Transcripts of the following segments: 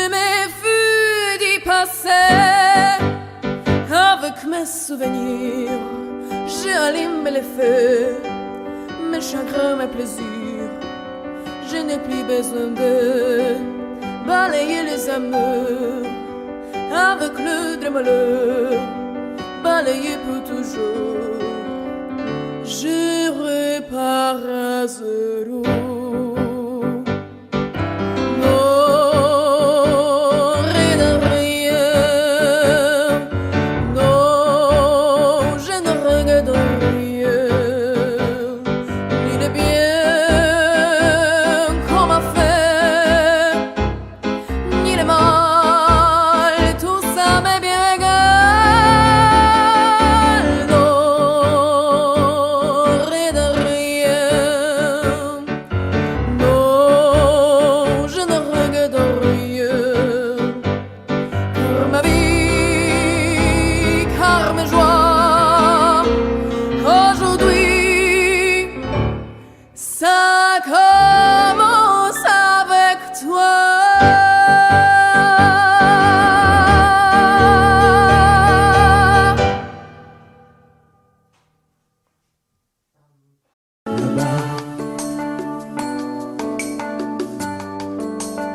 Je m'effuis d'y passer avec mes souvenirs. J'allume les feux, mes chagrins, mes plaisirs. Je n'ai plus besoin de balayer les amours avec le de malheur, balayer pour toujours. Je repars à zéro.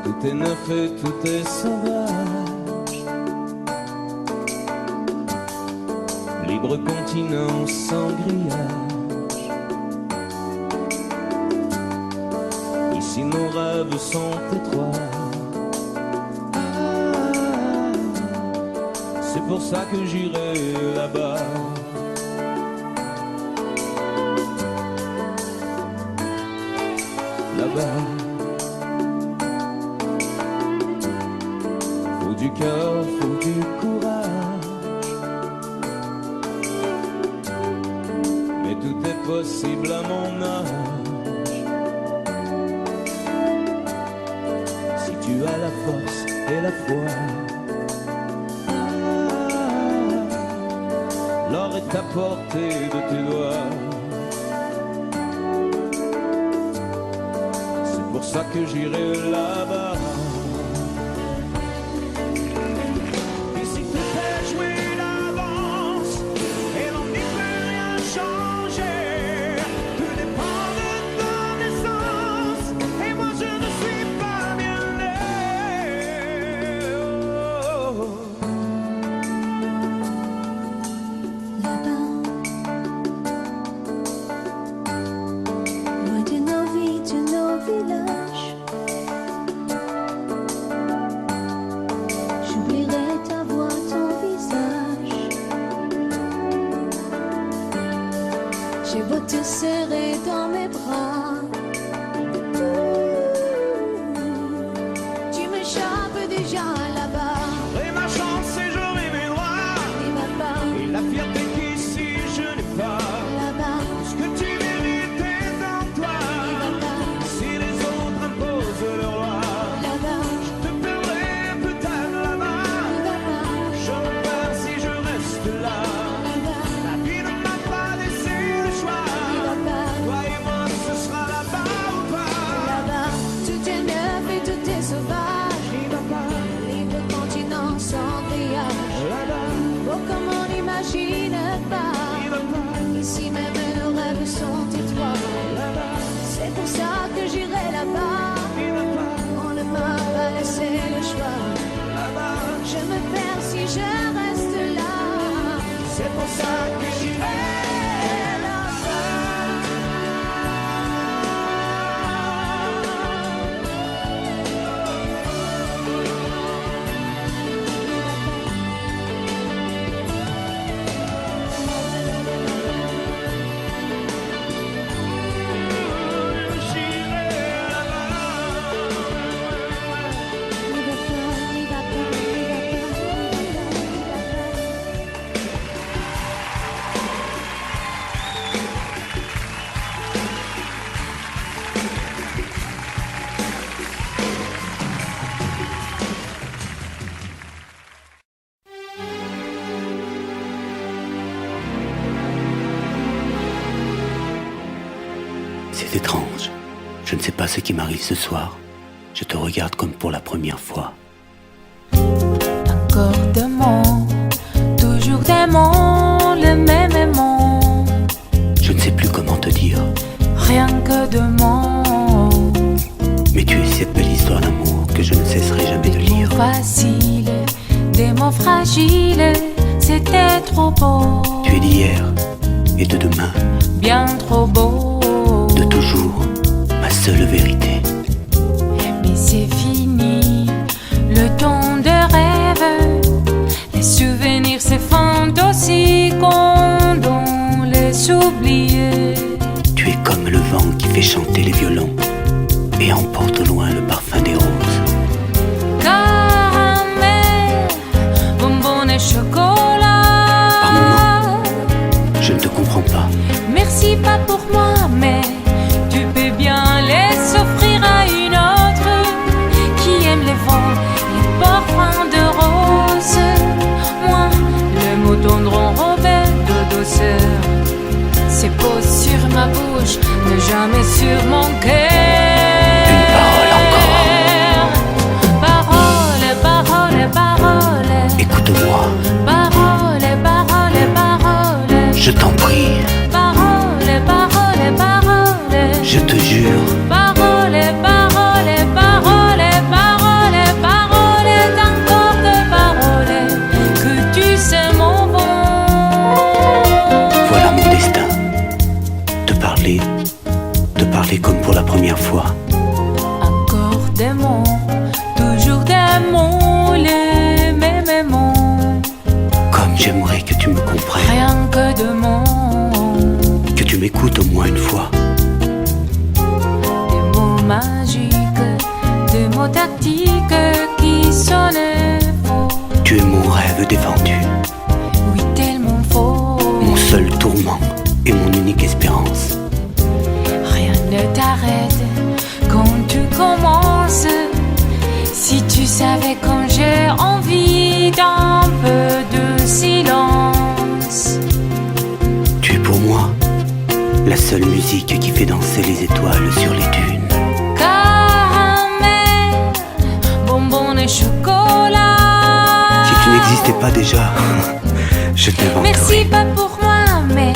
Tout est neuf et tout est sauvage. Libre continent sans grillage. Ici nos rêves sont étroits. C'est pour ça que j'irai là-bas. Là-bas. Faut du cœur, faut du courage. Mais tout est possible à mon âge. Si tu as la force et la foi, l'or est à portée de tes doigts. C'est pour ça que j'irai là-bas. J'ai beau te serrer dans mes bras, tu m'échappes déjà là-bas. J'aurai ma chance et j'aurai mes droits. Et ma part, Et la fierté qu'ici je n'ai pas. là-bas, Ce que tu mérites est en toi. et ma part, Si les autres imposent leur loi, là-bas, je te perdrai peut-être là-bas. et ma part, Je repars si je reste là. là-bas, La vie ne m'a pas laissé le choix. et ma part, Toi et moi, ce sera là-bas ou pas. là-bas. Tout est neuf et tout est sauvage. Et ma part, Libre continent sans grillage. là-bas, Oh, comme on n'imagine pas. et ma part, Ici même nos rêves sont étroits. là-bas, C'est pour ça que j'irai là-bas. et ma part, On ne m'a pas laissé le choix. là-bas. Je me perds si je reste là. C'est pour ça que j'irai C'est étrange. Je ne sais pas ce qui m'arrive ce soir. Je te regarde comme pour la première fois. Encore d'aimant, toujours d'aimant, le même aimant. Je ne sais plus comment te dire. Rien que d'aimant. Mais tu es cette belle histoire d'amour que je ne cesserai jamais de lire. Des mots faciles, des mots fragiles, c'était trop beau. Tu es d'hier et de demain, bien trop beau. de toujours, ma seule vérité. Mais c'est fini, le temps de rêve. Les souvenirs s'effondrent aussi quand on les oublie. Tu es comme le vent qui fait chanter les violons et emporte au loin le parfum des roses. Caramel, bonbons et chocolat. Par moments, je ne te comprends pas. Merci pas pour moi, mais tu peux bien les offrir à une autre qui aime les vents, les parfums de rose. Moi, le mot tendre enrobé de douceur, c'est posé sur ma bouche, mais jamais sur mon cœur. Une parole encore. Parole, parole, parole. Écoute-moi, Parole, parole, parole. je t'en prie, Parole, parole, parole. je te jure. Parole, parole, parole, parole, parole, encore de paroles que tu sais mon bon. Voilà mon destin. Te parler comme pour la première fois. Encore des mots, toujours des mots, les mêmes mots. Comme j'aimerais que tu me comprennes, Rien que de mots, que tu m'écoutes au moins une fois. des mots magiques, des mots tactiques qui sonnent faux. Tu es mon rêve défendu, Oui, tellement faux. mon seul tourment et mon unique espérance. Rien ne t'arrête quand tu commences. Si tu savais quand j'ai envie d'un peu de silence. Tu es pour moi la seule musique qui fait danser les étoiles sur les dunes. Caramel, bonbons et chocolat. Si tu n'existais pas déjà, je t'inventerais. Merci pas pour moi, mais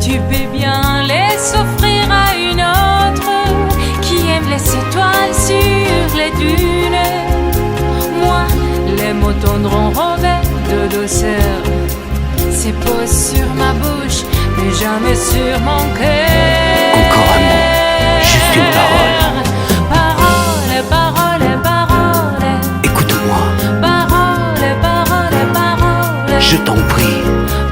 tu peux bien les offrir à une autre qui aime les étoiles sur les dunes. Moi, les mots tendres enrobés de douceur, c'est posé sur ma bouche, mais jamais sur mon cœur. Encore un mot, juste une parole. Parole, parole, parole. Écoute-moi, Parole, parole, parole. je t'en prie,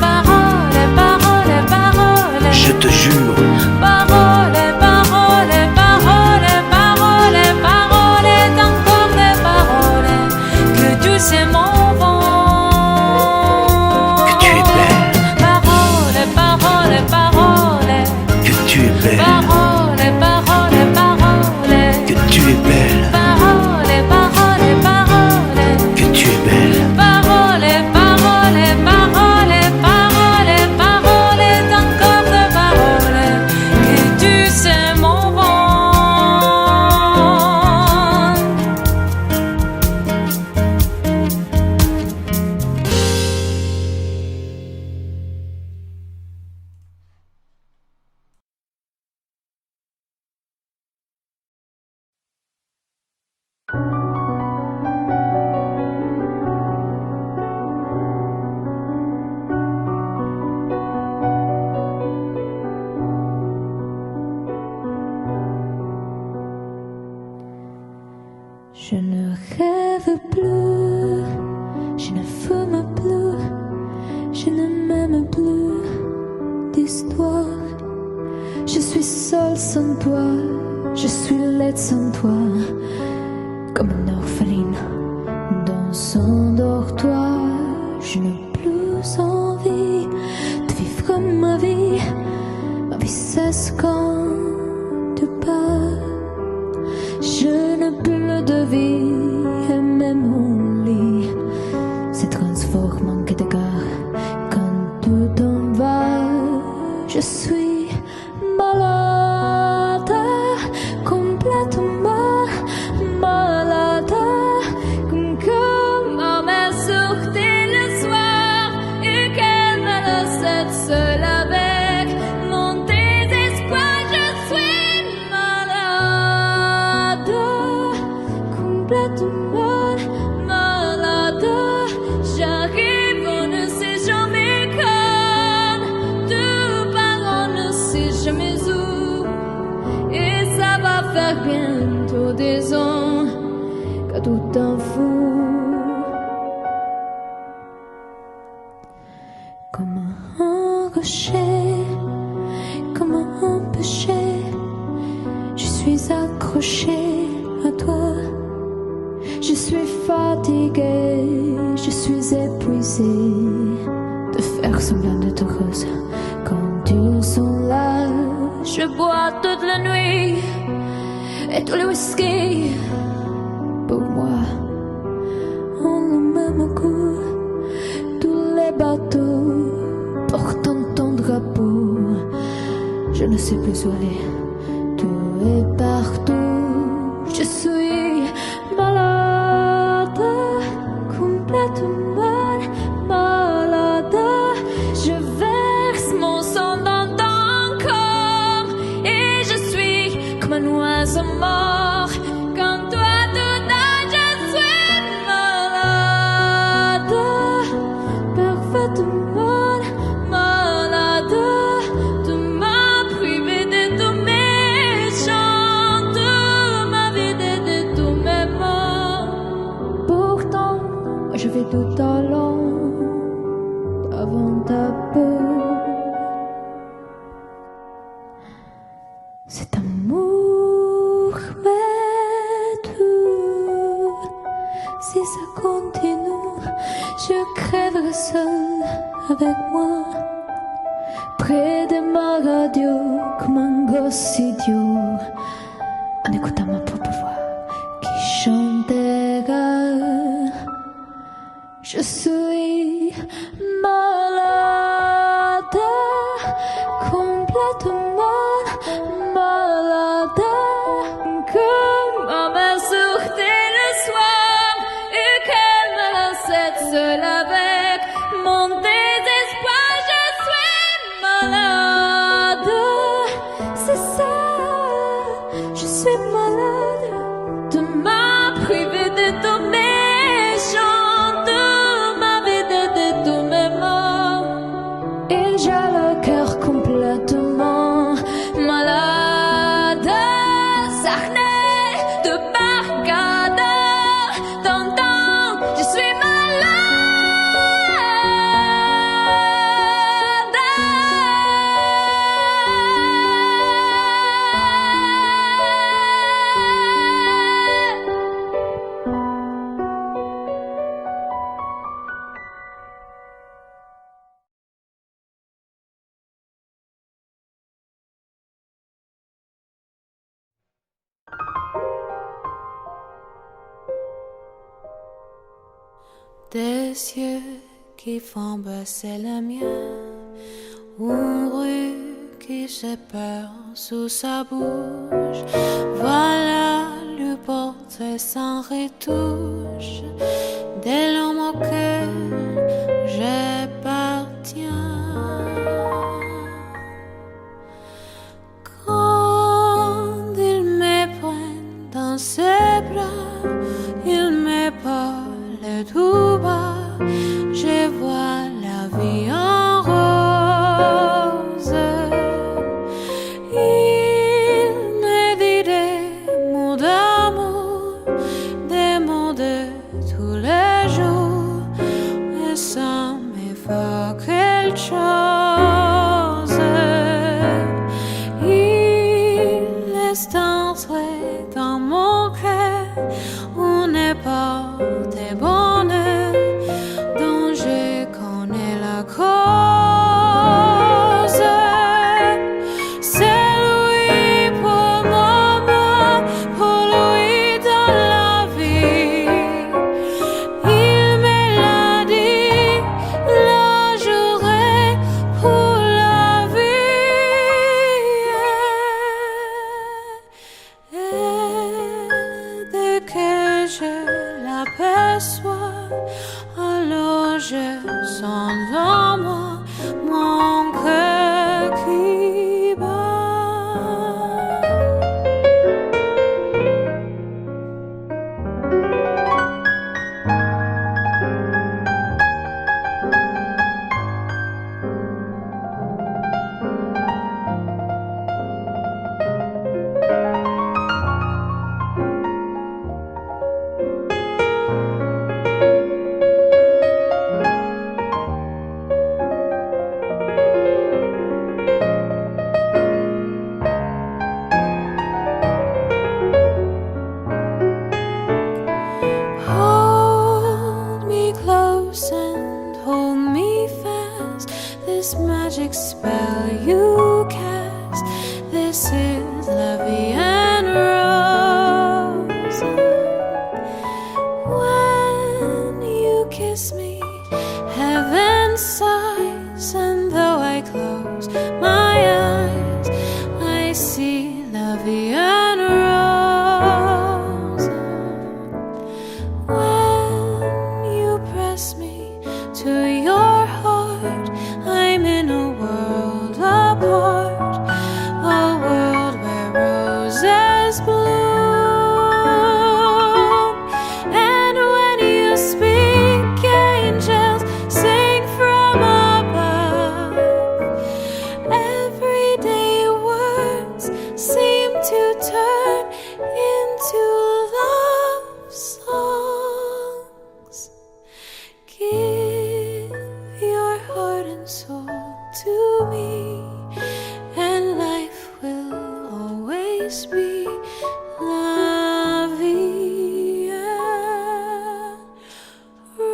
Parole, parole, parole. je te jure. Parole, parole, parole, parole, parole, encore des paroles que tu sais mon vent. Que tu es belle, Parole, parole, parole. que tu es belle, Parole, parole, parole. que tu es belle, Parole, parole, parole. que tu es belle. Parole, parole, parole, parole, parole, encore de paroles que tu sais mon vent. Je ne rêve plus, je ne fume plus, je ne m'aime plus d'histoire. Je suis seule sans toi, je suis laide sans toi, comme une orpheline dans son dortoir. Je n'ai plus envie de vivre ma vie cesse quand tu pars. Je n'ai plus de vie et même mon lit se transforme en quai de gare quand tu t'en vas. Je suis malade, complètement malade, comme ma mère sur accrochée comme un péché. Je suis accrochée à toi. Je suis fatiguée, je suis épuisée de faire semblant d'être heureuse quand ils sont là. Je bois toute la nuit et tous les whisky pour moi ont le même goût. Tous les bateaux portant ton drapeau, je ne sais plus où aller. Tout est partout. Je suis malade, complètement malade. Je verse mon sang dans ton corps et je suis comme un oiseau mort. Quand toi tout âge, je suis malade, parfaitement malade. Tu m'as privé de tous mes chants, tu m'as vidé de tous mes mots. Pourtant, je vais tout allant avant ta peau. Cet amour m'est tout. Si ça continue, je crèverai seule avec moi, près de ma radio, comme un gosse idiot, en écoutant ma propre voix qui chantera. Je suis malade, complètement malade, comme ma mère sortait le soir et qu'elle me laissait seule avec mon désespoir. Je suis malade, c'est ça, je suis malade. Tu m'as privé de tous mes chants, tu m'as vidé de tous mes mots, et j'ai le cœur complètement malade. Sarney de Barcade, t'entends, je suis Des yeux qui font baisser les miens, une rue qui se perd sous sa bouche. Voilà le portrait sans retouche de l'homme auquel j'appartiens. Quand il me prend dans ses bras, il me parle tout bas, je vois la vie en rose. Il me dit des mots d'amour, des mots de tous les jours, et ça me fait quelque chose. Il laisse entrer dans mon cœur une porte de bonheur dont je connais la cause. C'est lui pour moi, pour lui dans la vie. Il me l'a dit, la journée pour la vie. Et dès que je l'aperçois, alors je sens en moi mon cœur qui bat. kiss me, heaven sighs, and though I close my eyes, I see la vie en rose. When you press me to your heart, I'm in a world apart, a world where roses bloom. And when you speak, angels sing from above. Everyday words seem to turn into love songs. Give your heart and soul to me, and life will always be la vie en rose.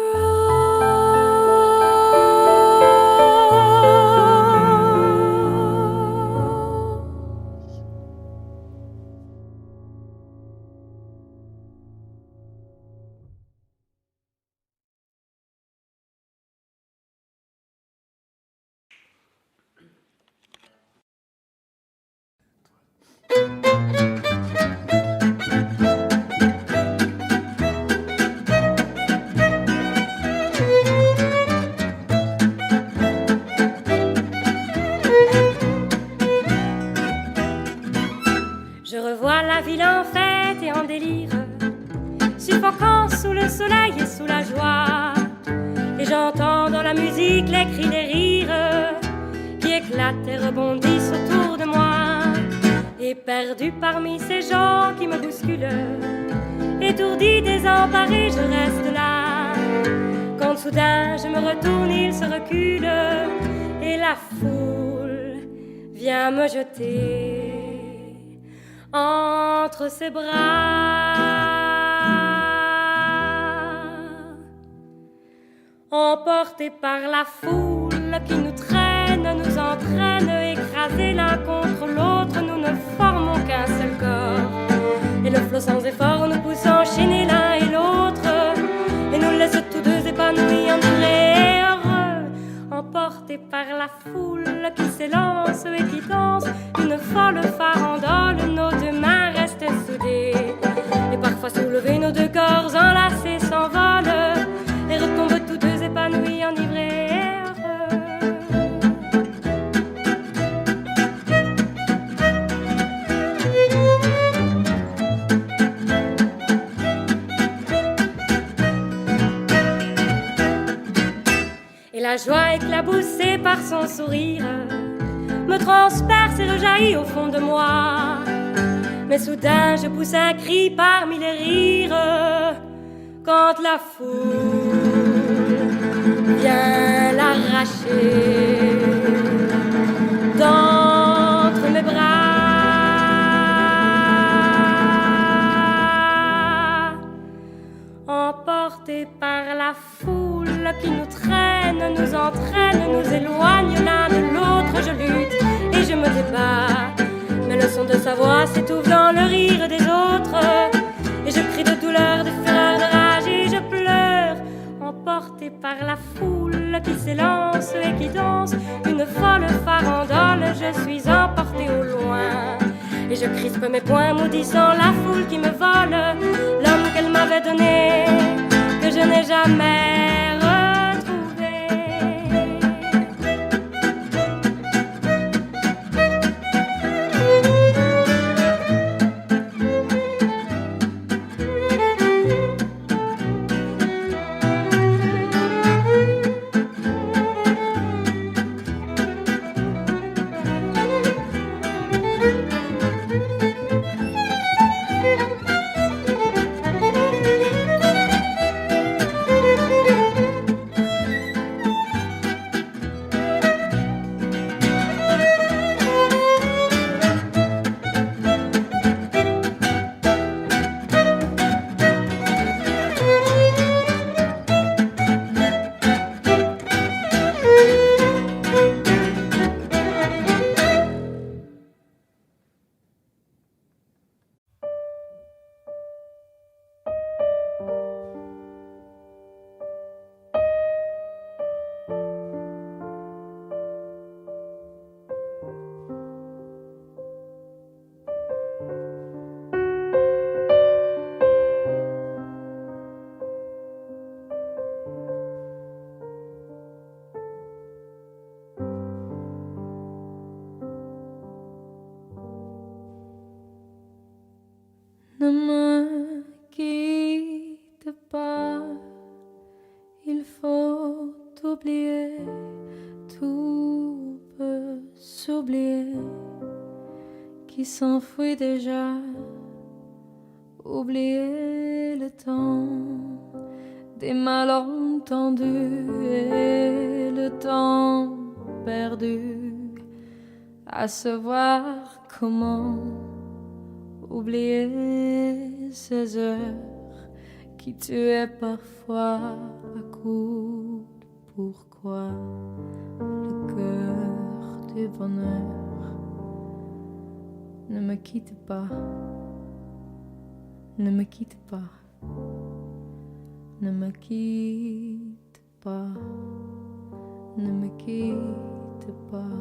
Je revois la ville en fête et en délire, suffocant sous le soleil et sous la joie. Et j'entends dans la musique les cris des rires qui éclatent et rebondissent autour de moi. Et perdu parmi ces gens qui me bousculent, étourdi, désemparé, je reste là. Quand soudain je me retourne, il se recule et la foule vient me jeter entre ses bras. Emportés par la foule qui nous traîne, nous entraîne, écrasés l'un contre l'autre, nous ne formons qu'un seul corps. Et le flot sans effort nous pousse enchaîner l'un et l'autre, et nous laisse tous deux épanouis, enivrés et heureux. Emportés par la foule qui s'élance et qui danse une folle farandole, nos deux mains restent soudées, et parfois soulevés, nos deux corps enlacés s'envolent et retombent tous deux épanouis, enivrés et heureux. Et la joie éclaboussée par son sourire me transperce et rejaillit au fond de moi. Mais soudain je pousse un cri parmi les rires quand la foule vient l'arracher d'entre mes bras. Emportés par la foule qui nous traîne, nous entraîne, nous éloigne l'un de l'autre, je lutte et je me débat. Mais le son de sa voix s'étouffe dans le rire des autres, et je crie de douleur, de fureur, de rage et je pleure. Emporté par la foule qui s'élance et qui danse une folle farandole, je suis emporté au loin. Et je crispe mes poings maudissant la foule qui me vole l'homme qu'elle m'avait donné, que je n'ai jamais retrouvé. s'oublier, tout peut s'oublier, qui s'enfuit déjà. Oublier le temps des malentendus et le temps perdu à savoir comment oublier ces heures qui tuaient parfois à coups de pourquoi le cœur du bonheur. Ne me quitte pas. Ne me quitte pas, ne me quitte pas, ne me quitte pas.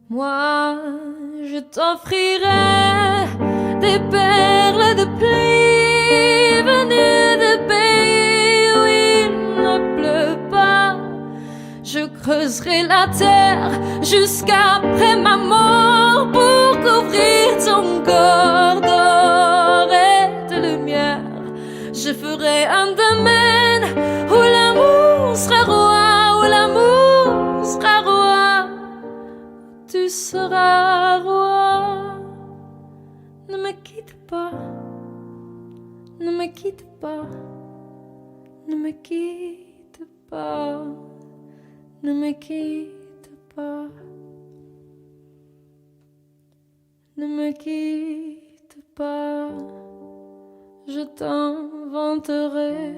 Moi, je t'offrirai des perles de pluie venues de pays où il ne pleut pas. Je creuserai la terre jusqu'après ma mort pour couvrir ton corps d'or et de lumière. Je ferai un domaine où l'amour sera roi, où l'amour sera roi, tu seras roi. Ne me quitte pas, ne me quitte pas, ne me quitte pas, ne me quitte pas, ne me quitte pas. Je t'inventerai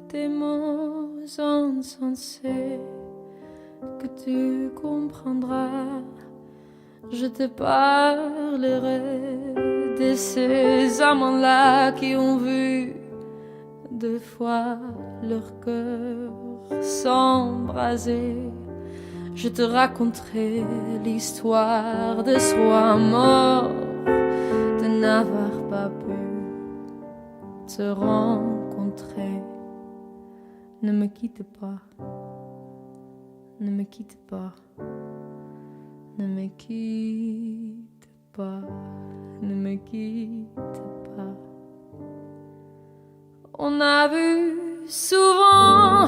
des mots insensés que tu comprendras. Je te parlerai de ces amants-là qui ont vu deux fois leur cœur s'embraser. Je te raconterai l'histoire de ce roi mort, de n'avoir pas pu te rencontrer. Ne me quitte pas, ne me quitte pas, ne me quitte pas, ne me quitte pas. On a vu souvent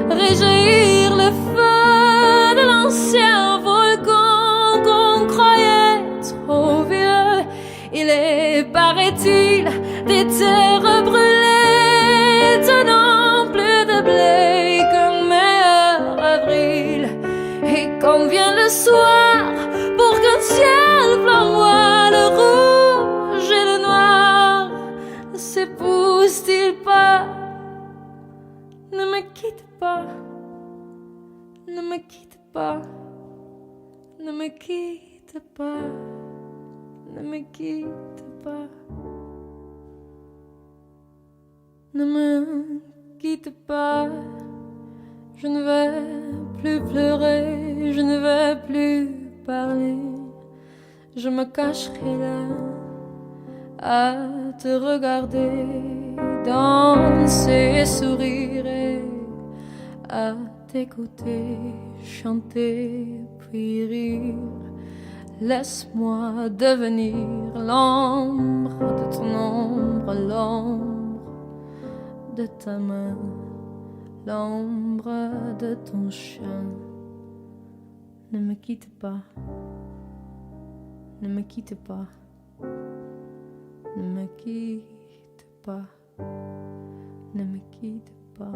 réjaillir le feu de l'ancien volcan qu'on croyait trop vieux. Il est, paraît-il, des terres brûlées, tenant plus de blé qu'un meilleur avril. Et quand vient le soir, pour qu'un ciel flamboie, le rouge et le noir ne s'épousent-ils pas? Ne me quitte pas, ne me quitte pas, ne me quitte pas, ne me quitte pas. Ne me quitte pas, je ne vais plus pleurer, je ne vais plus parler. Je me cacherai là à te regarder danser et sourire et à t'écouter chanter puis rire. Laisse-moi devenir l'ombre de ton ombre, l'ombre de ta main, l'ombre de ton chien. Ne me quitte pas, ne me quitte pas, ne me quitte pas, ne me quitte pas.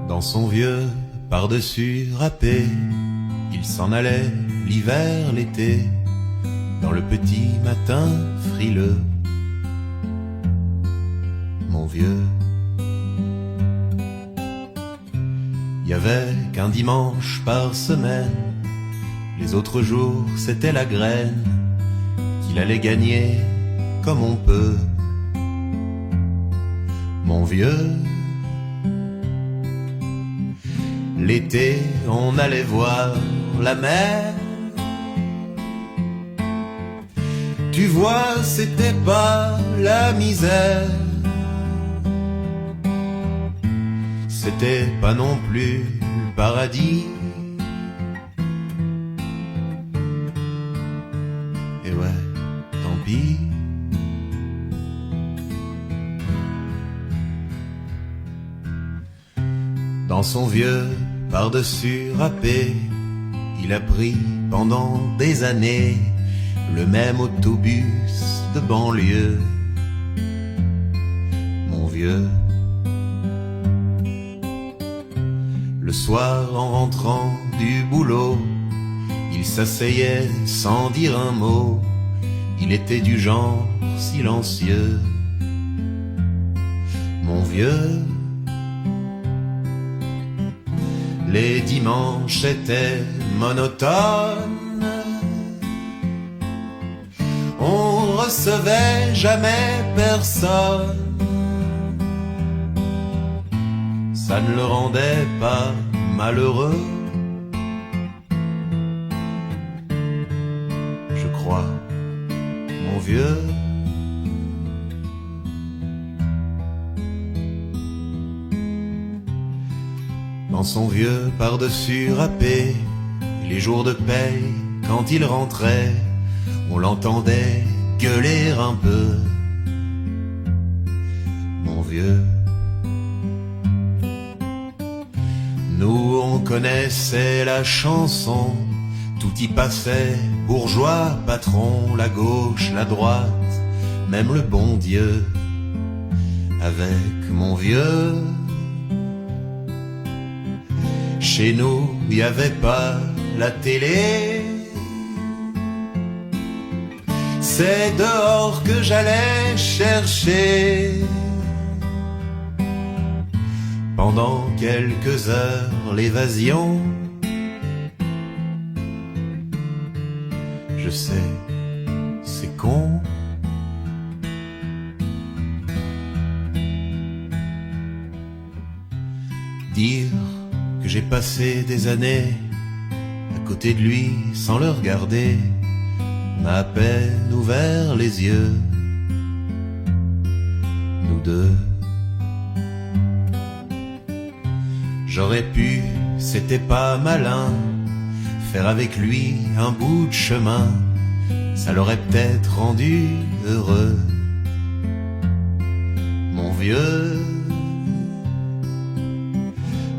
Dans son vieux par-dessus râpé, il s'en allait l'hiver, l'été, dans le petit matin frileux. Mon vieux, il y avait qu'un dimanche par semaine, les autres jours c'était la graine qu'il allait gagner comme on peut. Mon vieux, L'été, on allait voir la mer. Tu vois, c'était pas la misère. C'était pas non plus le paradis. Et ouais, tant pis. Dans son vieux par-dessus râpé, il a pris pendant des années le même autobus de banlieue. Mon vieux. Le soir, en rentrant du boulot, il s'asseyait sans dire un mot. Il était du genre silencieux. Mon vieux. Les dimanches étaient monotones. On recevait jamais personne. Ça ne le rendait pas malheureux, je crois, mon vieux. Dans son vieux par-dessus râpé, les jours de paye, quand il rentrait, on l'entendait gueuler un peu. Mon vieux. Nous on connaissait la chanson, tout y passait, bourgeois, patron, la gauche, la droite, même le bon Dieu. Avec mon vieux, chez nous, il n'y avait pas la télé. C'est dehors que j'allais chercher. Pendant quelques heures, l'évasion. Je sais, c'est con. Dire que j'ai passé des années à côté de lui sans le regarder m'a à peine ouvert les yeux. Nous deux. J'aurais pu, c'était pas malin, faire avec lui un bout de chemin, ça l'aurait peut-être rendu heureux. Mon vieux.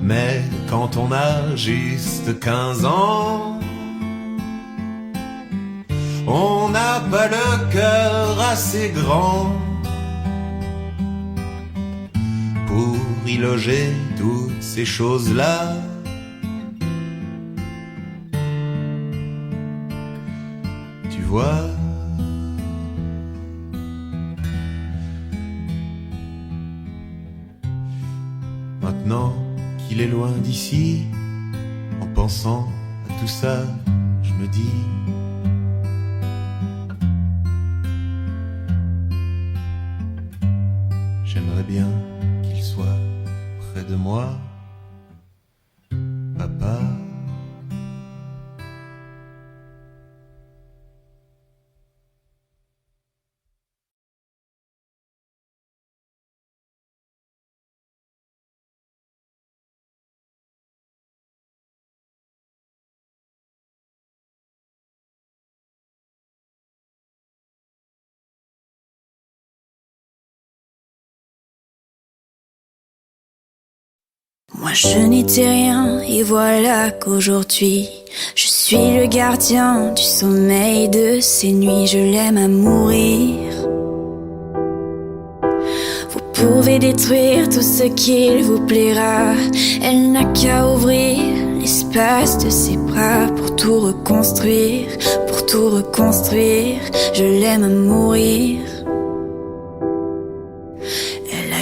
Mais quand on a juste 15 ans, on n'a pas le cœur assez grand pour y loger toutes ces choses-là. Tu vois, maintenant qu'il est loin d'ici, en pensant à tout ça, je me dis j'aimerais bien qu'il soit près de moi, papa. Moi je n'étais rien et voilà qu'aujourd'hui je suis le gardien du sommeil de ces nuits. Je l'aime à mourir. Vous pouvez détruire tout ce qu'il vous plaira, elle n'a qu'à ouvrir l'espace de ses bras pour tout reconstruire, pour tout reconstruire. Je l'aime à mourir.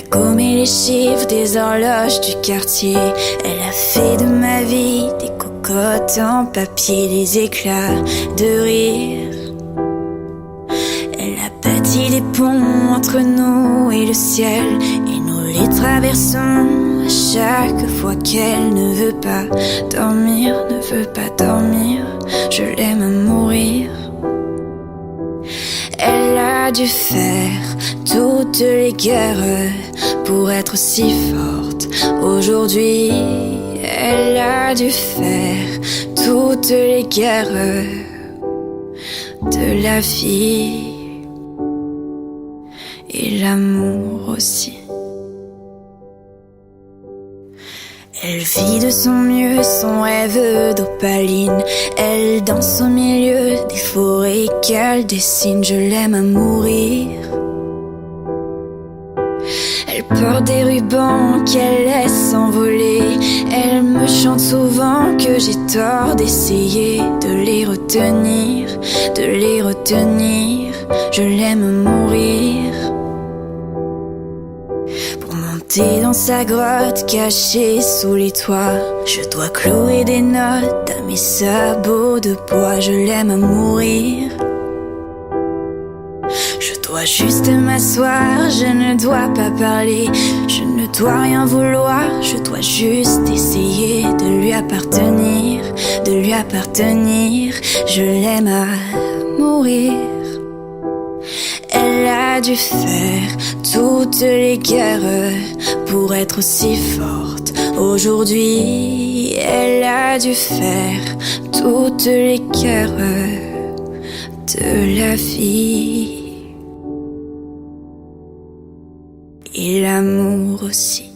Gommé les chiffres des horloges du quartier, elle a fait de ma vie des cocottes en papier, des éclats de rire. Elle a bâti des ponts entre nous et le ciel, et nous les traversons à chaque fois qu'elle ne veut pas dormir, ne veut pas dormir. Je l'aime à mourir. Elle a dû faire toutes les guerres pour être si forte. Aujourd'hui, elle a dû faire toutes les guerres de la vie et l'amour aussi. Elle vit de son mieux son rêve d'opaline. Elle danse au milieu des forêts qu'elle dessine. Je l'aime à mourir. Elle porte des rubans qu'elle laisse s'envoler. Elle me chante souvent que j'ai tort d'essayer de les retenir, de les retenir. Je l'aime à mourir. Dans sa grotte cachée sous les toits, je dois clouer des notes à mes sabots de bois. Je l'aime à mourir. Je dois juste m'asseoir, je ne dois pas parler, je ne dois rien vouloir, je dois juste essayer de lui appartenir, de lui appartenir. Je l'aime à mourir. Elle a dû faire toutes les guerres pour être aussi forte. Aujourd'hui, elle a dû faire toutes les guerres de la vie et l'amour aussi.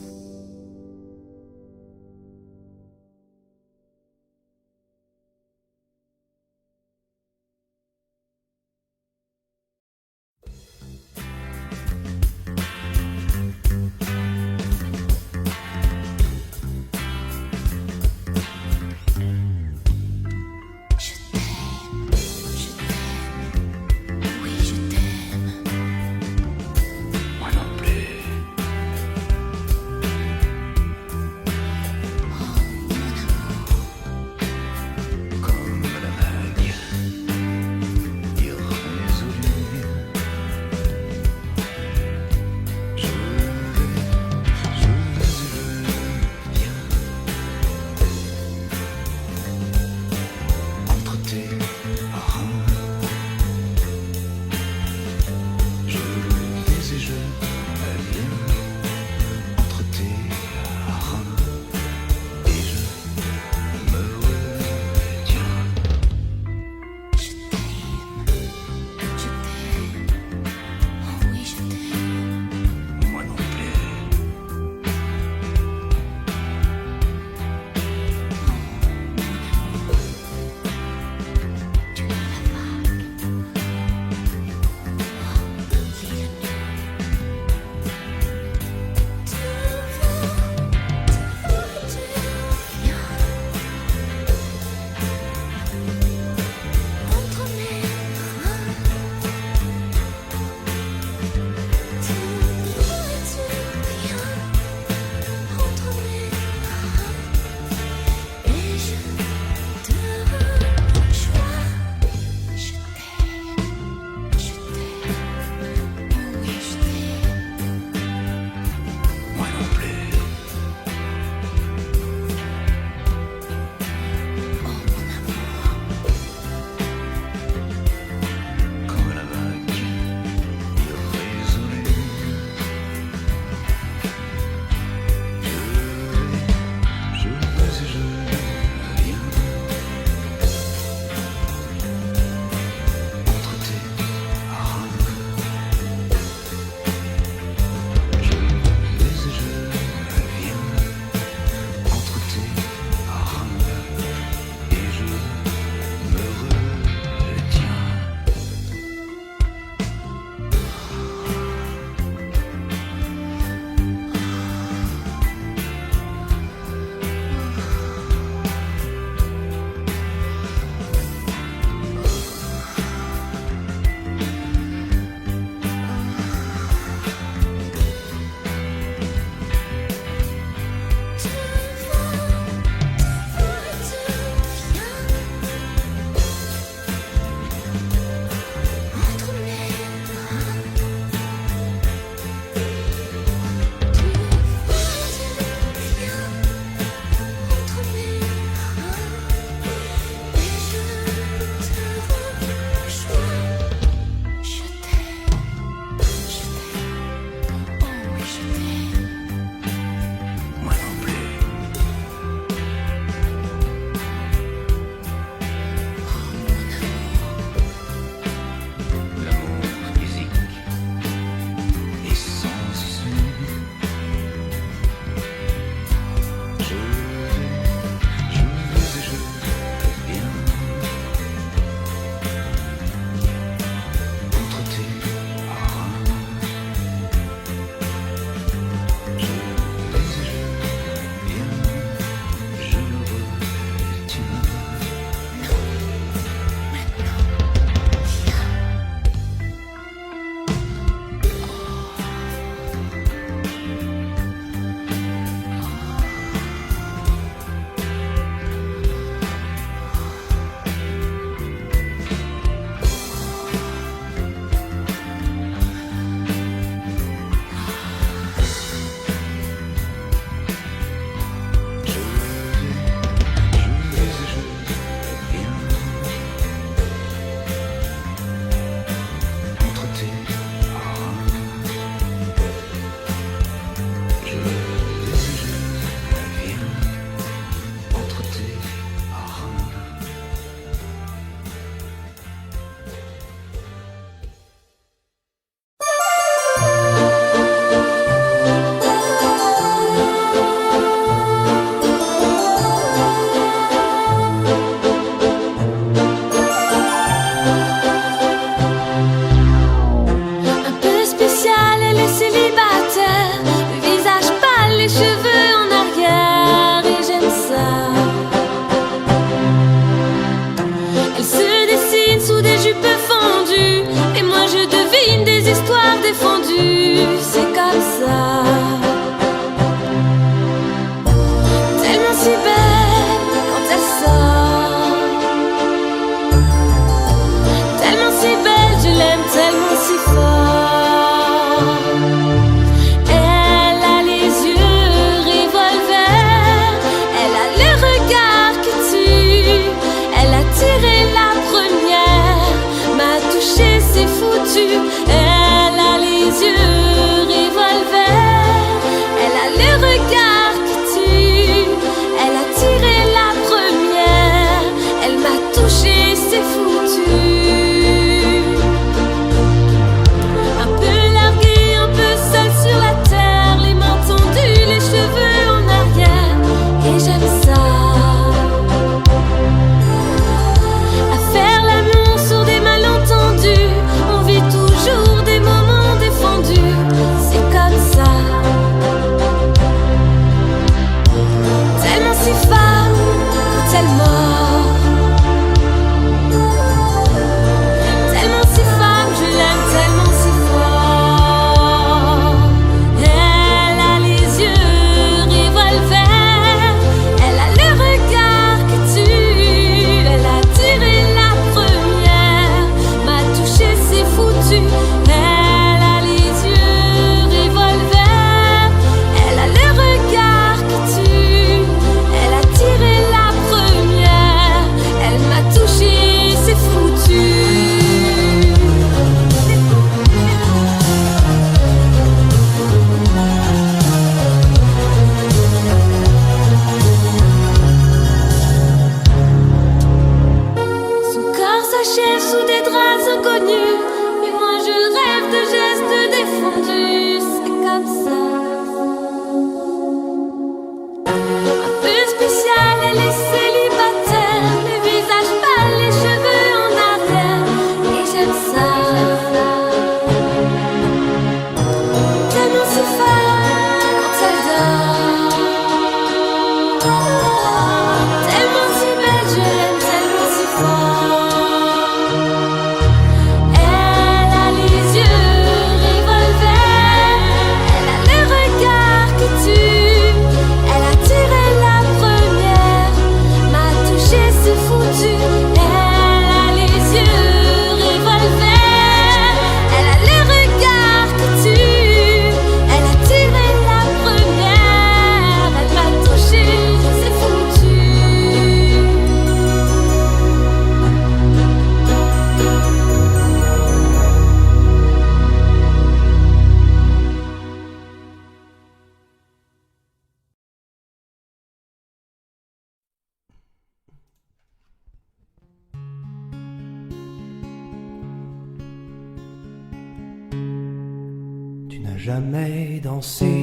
jamais dansé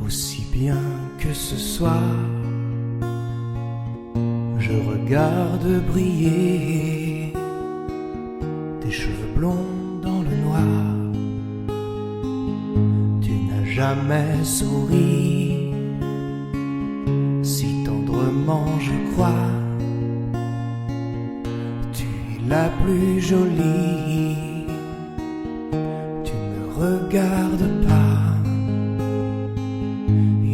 aussi bien que ce soir. Je regarde briller tes cheveux blonds dans le noir. Tu n'as jamais souri si tendrement, je crois. Tu es la plus jolie. Tu ne regardes pas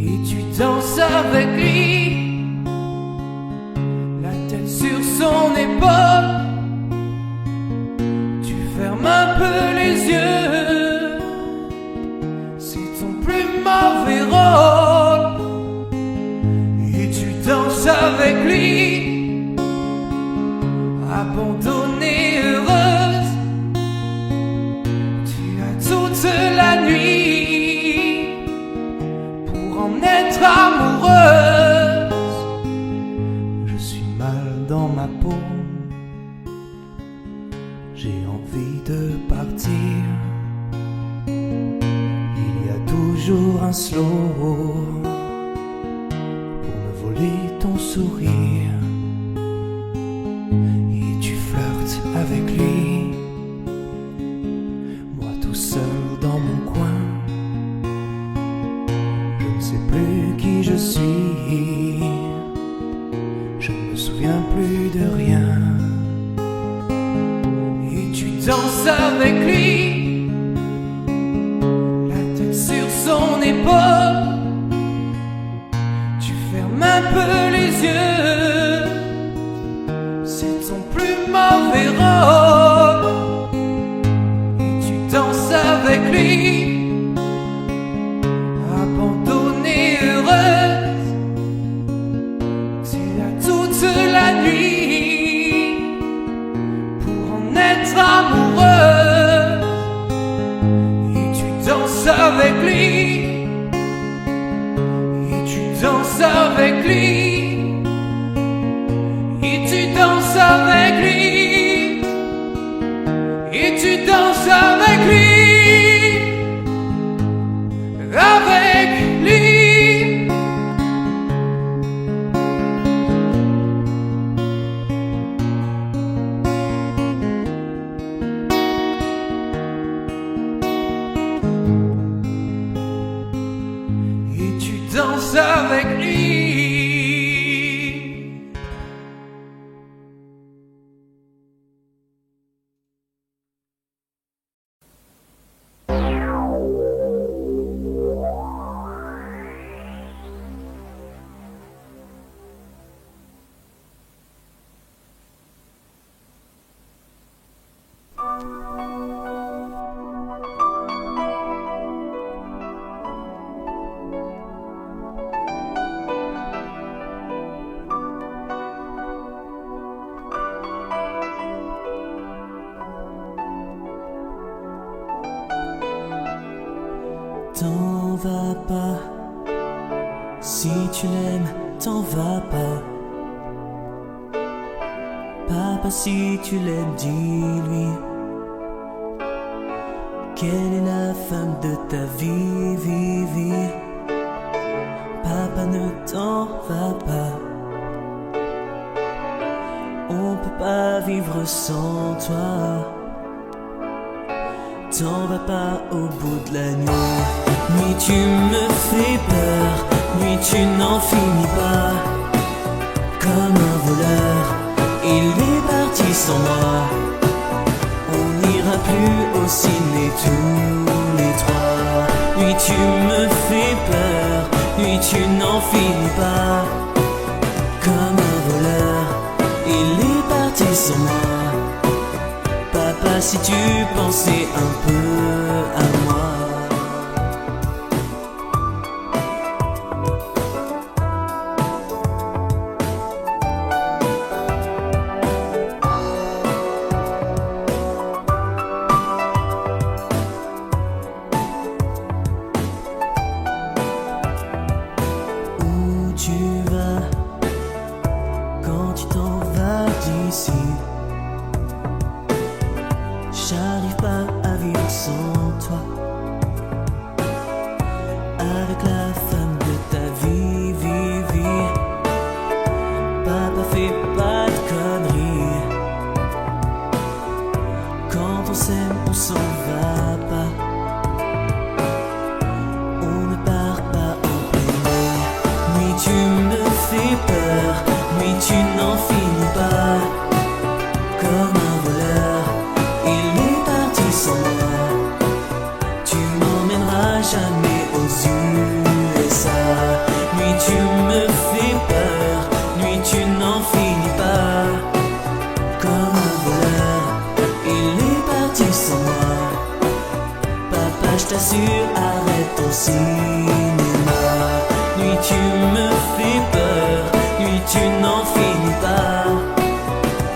et tu danses avec lui, la tête sur son épaule. Tu fermes un peu les yeux, c'est ton plus mauvais rôle. Et tu danses avec lui, abandonnée, heureuse. Tu as toute la nuit pour en être amoureuse. Je suis mal dans ma peau, j'ai envie de partir. Il y a toujours un slow pour me voler ton sourire. Et tu flirtes avec lui, moi tout seul dans mon coin. Je ne sais plus qui je suis, je ne me souviens plus de rien. Et tu danses avec lui, la tête sur son épaule. Tu fermes un peu les yeux, c'est ton plus mauvais rôle. Et tu danses avec lui, abandonnée, heureuse. Tu as toute la nuit pour en être amoureuse. Et tu danses avec lui, et tu danses avec lui, et tu danses avec lui, et tu danses avec lui, avec lui. Et tu danses avec lui. T'en vas pas, si tu l'aimes, t'en vas pas. Papa, si tu l'aimes, dis-lui quelle est la femme de ta vie, vie, vie. Papa, ne t'en va pas, on peut pas vivre sans toi. T'en vas pas au bout de la nuit. Nuit tu me fais peur, nuit tu n'en finis pas. Comme un voleur, il est parti sans moi. On n'ira plus au ciné tous les trois. Nuit tu me fais peur, nuit tu n'en finis pas. Comme un voleur, il est parti sans moi. Papa, si tu pensais un peu à moi. Où tu vas quand tu t'en vas d'ici? J'arrive pas à vivre sans tu me fais peur, nuit tu n'en finis pas. Comme un voleur, il est parti sans moi. Tu m'emmèneras jamais aux USA. Nuit tu me fais peur, nuit tu n'en finis pas. Comme un voleur, il est parti sans moi. Papa, je t'assure, arrête ton cinéma. Nuit tu me fais peur, nuit tu n'en finis pas.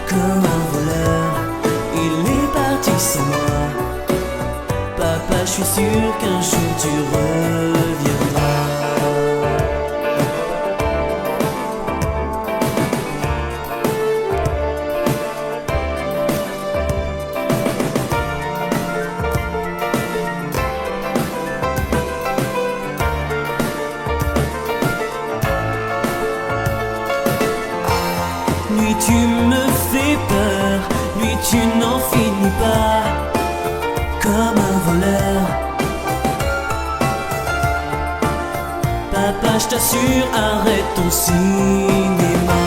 Comme un voleur, il est parti sans moi. Papa, je suis sûr qu'un jour tu reviendras. Nuit tu me fais peur, nuit tu n'en finis pas. Comme un voleur. Papa, je t'assure, arrête ton cinéma.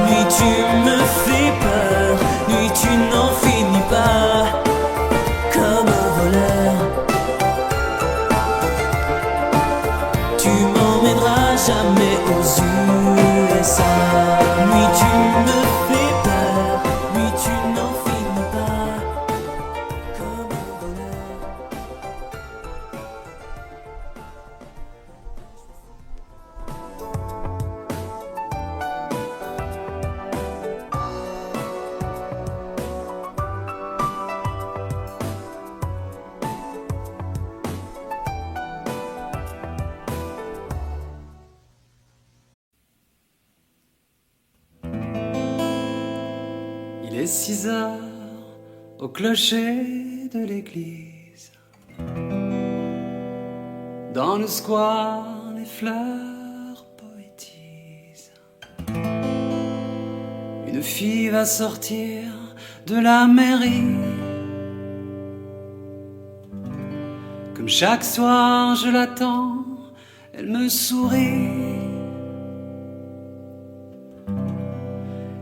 Nuit tu me fais peur, nuit tu n'en finis pas. Comme un voleur. Tu m'emmèneras jamais aux USA. Nuit tu me fais peur, nuit tu n'en finis pas. Comme un voleur. Il est 6 heures au clocher de l'église. Dans le square, les fleurs poétisent. Une fille va sortir de la mairie. Comme chaque soir, je l'attends, elle me sourit.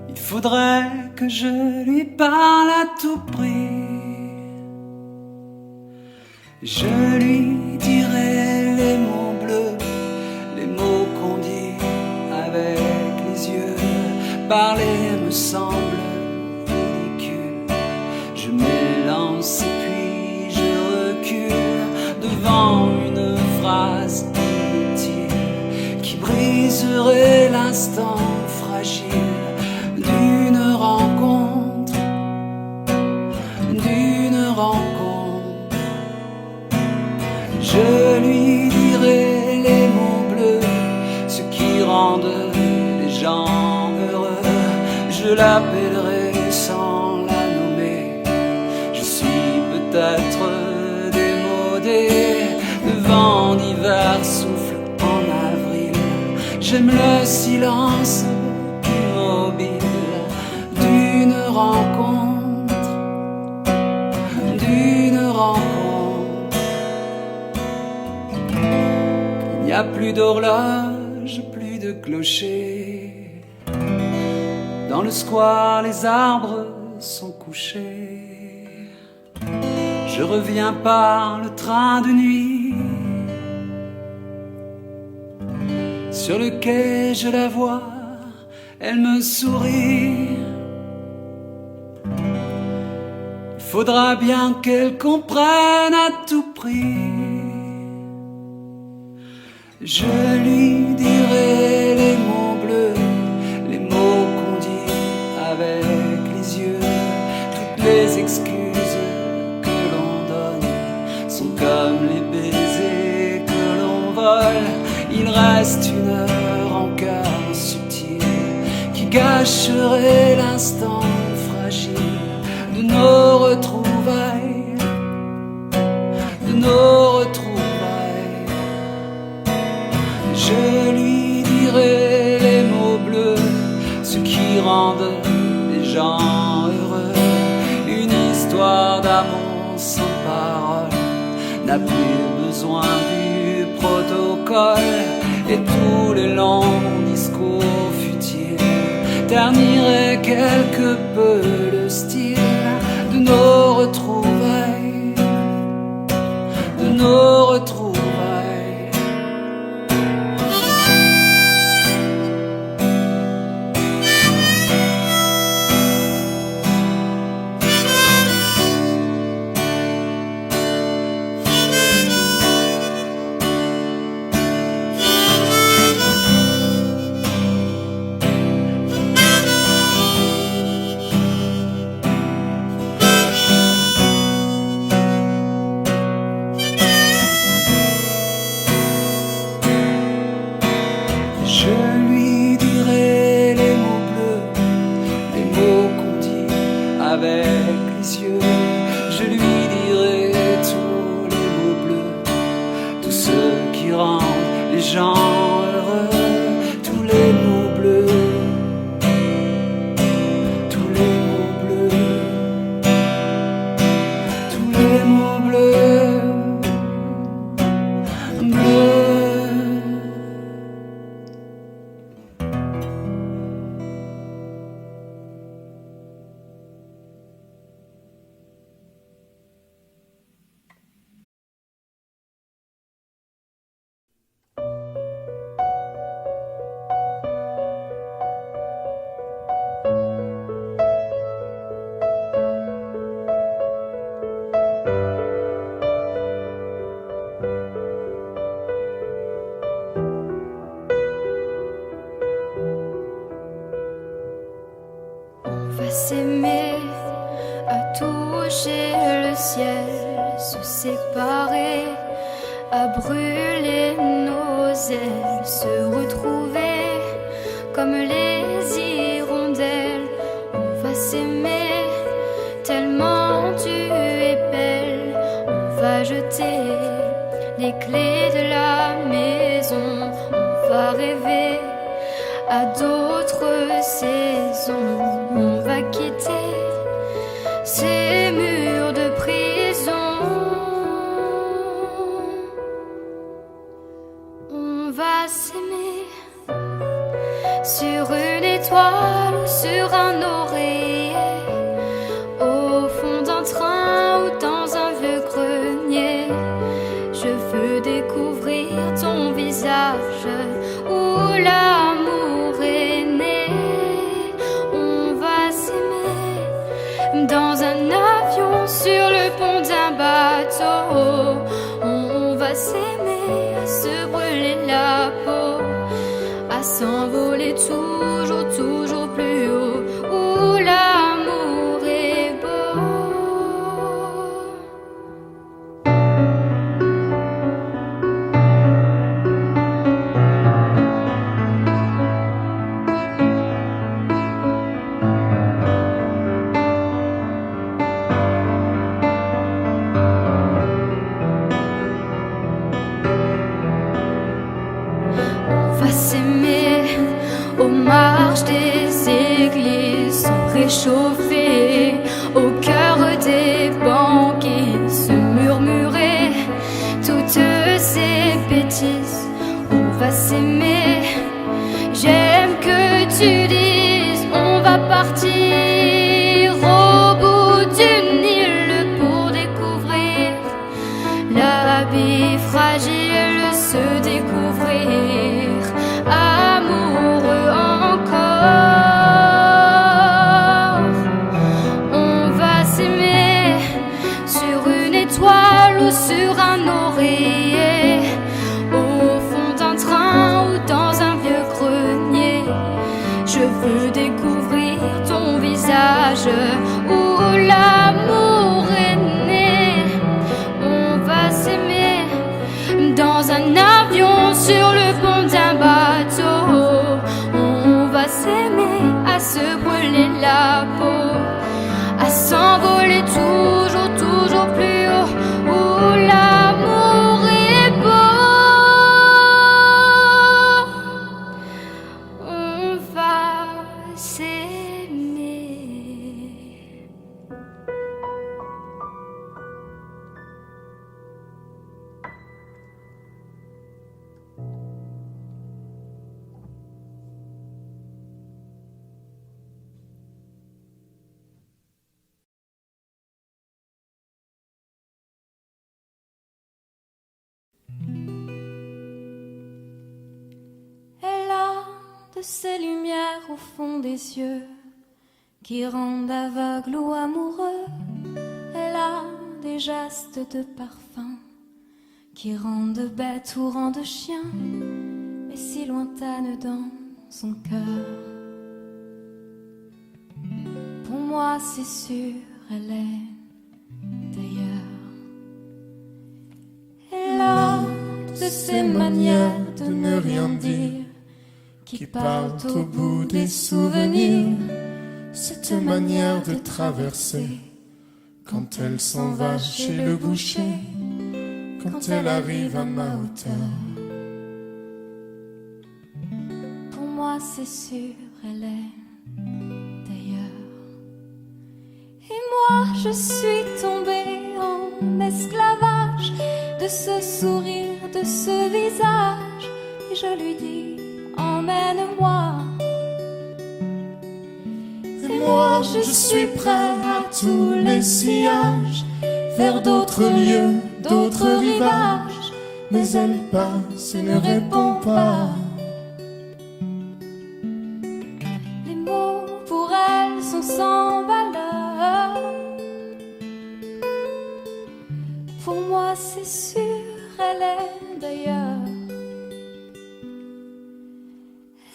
Il faudrait que je lui parle à tout prix. Je lui dirai les mots bleus, les mots qu'on dit avec les yeux. Parler me semble ridicule. Je m'élance et puis je recule devant une phrase inutile qui briserait l'instant fragile d'une rencontre, d'une rencontre. Je lui dirai les mots bleus, ceux qui rendent les gens heureux. Je l'appellerai sans la nommer. Je suis peut-être démodé, le vent d'hiver souffle en avril. J'aime le silence immobile d'une rencontre, d'une rencontre. Il n'y a plus d'horloge, plus de clocher. Dans le square, les arbres sont couchés. Je reviens par le train de nuit. Sur le quai, je la vois, elle me sourit. Il faudra bien qu'elle comprenne à tout prix. Je lui dirai les mots bleus, les mots qu'on dit avec les yeux. Toutes les excuses que l'on donne sont comme les baisers que l'on vole. Il reste une rancœur subtile qui gâcherait l'instant fragile de nos retrouvailles, de nos retrouvailles. Je lui dirai les mots bleus, ceux qui rendent les gens heureux. Une histoire d'amour sans parole n'a plus besoin du protocole. Et tous les longs quelque peu le style de nos retrouvailles, de nos retrouvailles. Je lui dirai les mots bleus, les mots qu'on dit avec les yeux. Je lui dirai tous les mots bleus, tous ceux qui rendent les gens heureux. Tous les mots bleus, tous les mots bleus, tous les mots bleus, bleus. S'aimer, à toucher le ciel, se séparer, à brûler nos ailes, se retrouver comme les hirondelles. On va s'aimer tellement tu es belle. On va jeter les clés de la maison. On va rêver à d'autres saisons. On va quitter ces murs de prison. On va s'aimer sur une étoile ou sur un oreiller, au fond d'un train ou dans un vieux grenier. Je veux découvrir ton visage où l'amour est né. On va s'aimer dans un avion, sur le pont d'un bateau. On va s'aimer, à se brûler la peau, à s'envoler toujours, toujours plus haut, où l'amour est beau. On va s'aimer aux marches des églises, se réchauffer au cœur des banquiers, se murmurer toutes ces bêtises. On va s'aimer, j'aime que tu dises, on va partir au bout d'une île pour découvrir la vie fragile, se découvrir amoureux encore. On va s'aimer sur une étoile ou sur un oreiller, au fond d'un train ou dans un vieux grenier. Je de ces lumières au fond des yeux qui rendent aveugle ou amoureux. Elle a des gestes de parfum qui rendent bête ou rendent chien, mais si lointaine dans son cœur. Pour moi c'est sûr, elle est d'ailleurs. Elle a de ces manières de ne rien dire qui partent au bout des souvenirs. Cette manière de traverser quand elle s'en va chez le boucher, quand elle arrive à ma hauteur. Pour moi c'est sûr, elle est d'ailleurs. Et moi je suis tombée en esclavage de ce sourire, de ce visage, et je lui dis emmène-moi. Et moi je suis prêt à tous les sillages, vers d'autres lieux, d'autres rivages, mais elle passe et ne répond pas. Les mots pour elle sont sans valeur. Pour moi c'est sûr, elle est d'ailleurs.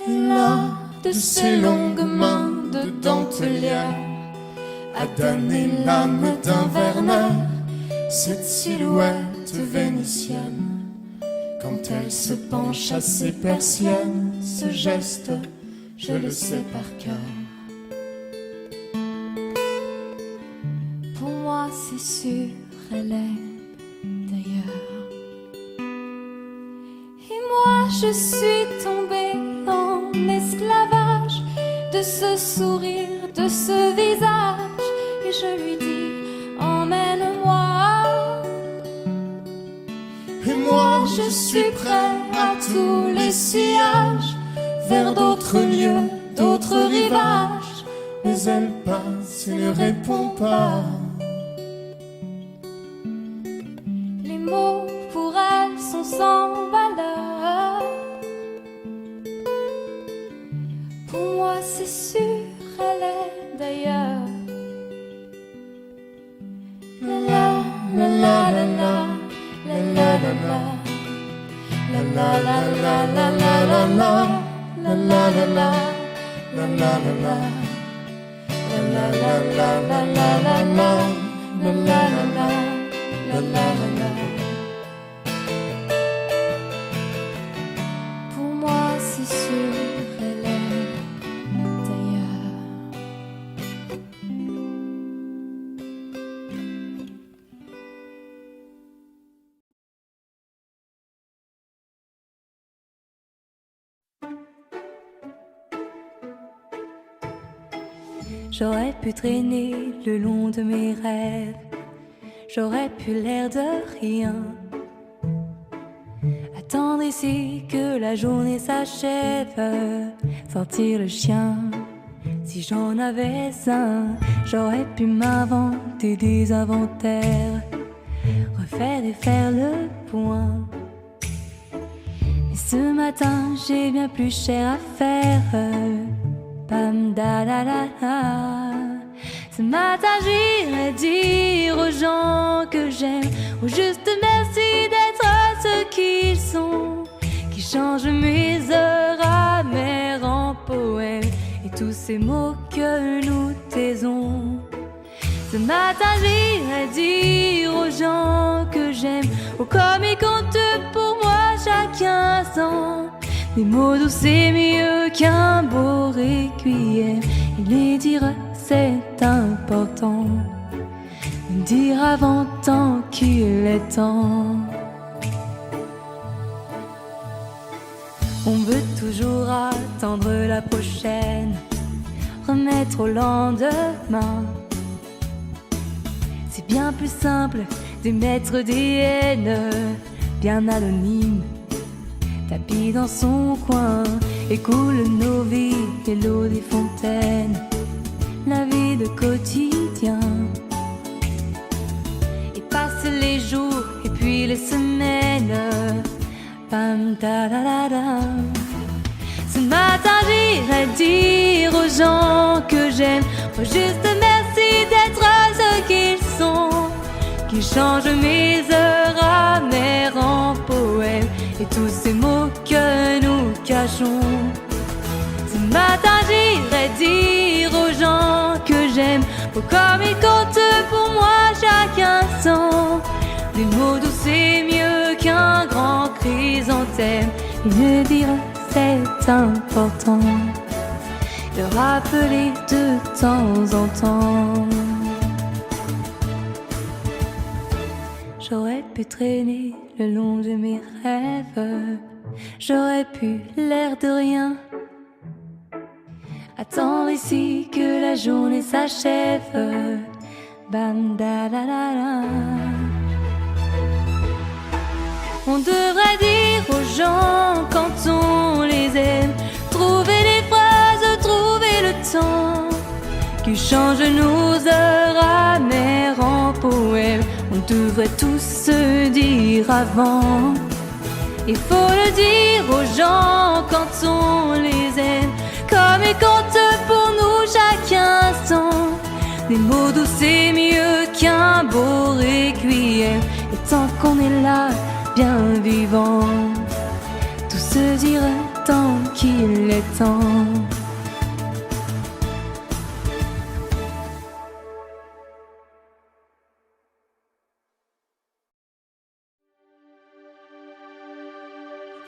Elle a de ces longues mains de dentelière à damner l'âme d'un Werner. Cette silhouette vénitienne, quand elle se penche à ses persiennes, ce geste, je le sais par cœur. Pour moi c'est sûr, elle est d'ailleurs. Et moi je suis tombée en esclavage de ce sourire, de ce visage, et je lui dis emmène-moi. Et moi je suis prêt à tous les sillages, vers d'autres lieux, d'autres rivages, mais elle passe et ne répond pas. Les mots pour elle sont sans valeur. Pour moi c'est sûr, elle est d'ailleurs. La la la la la la. La la la la, la la la la la la la, la la la la, la la la la, la la la la la la la, la la la, la la la. Pour moi c'est sûr, elle est d'ailleurs. J'aurais pu traîner le long de mes rêves, j'aurais pu l'air de rien, attendre ici que la journée s'achève, sortir le chien si j'en avais un. J'aurais pu m'inventer des inventaires, refaire et faire le point. Mais ce matin j'ai bien plus cher à faire. Pam da da da da. Ce matin j'irai dire aux gens que j'aime, au juste merci d'être ceux qu'ils sont, qui changent mes heures amères en poèmes et tous ces mots que nous taisons. Ce matin j'irai dire aux gens que j'aime, oh comme ils comptent pour moi chaque instant. Des mots doux c'est mieux qu'un beau requiem, et les dire c'est important, me dire avant tant qu'il est temps. On veut toujours attendre la prochaine, remettre au lendemain. C'est bien plus simple d'émettre des haines, bien anonymes, tapis dans son coin, et coule nos vies et l'eau des fontaines, la vie de quotidien. Et passent les jours et puis les semaines, pam da da da da. Ce matin j'irai dire aux gens que j'aime, oh juste merci d'être ce qu'ils sont, qui changent mes heures amères en poèmes et tous ces mots que nous cachons. Ce matin j'irai dire aux gens que j'aime, oh comme ils comptent pour moi chaque instant. Des mots doux c'est mieux qu'un grand chrysanthème, et me dire c'est important, le rappeler de temps en temps. J'aurais pu traîner le long de mes rêves, j'aurais pu l'air de rien, attendre ici que la journée s'achève. Bam da la la la. On devrait dire aux gens quand on les aime, trouver les phrases, trouver le temps, qui change nos heures amères en poèmes. On devrait tous se dire avant. Il faut le dire aux gens quand on les aime, comme ils comptent pour nous chaque instant. Des mots doux c'est mieux qu'un beau requiem, et tant qu'on est là, bien vivant, tout se dira tant qu'il est temps.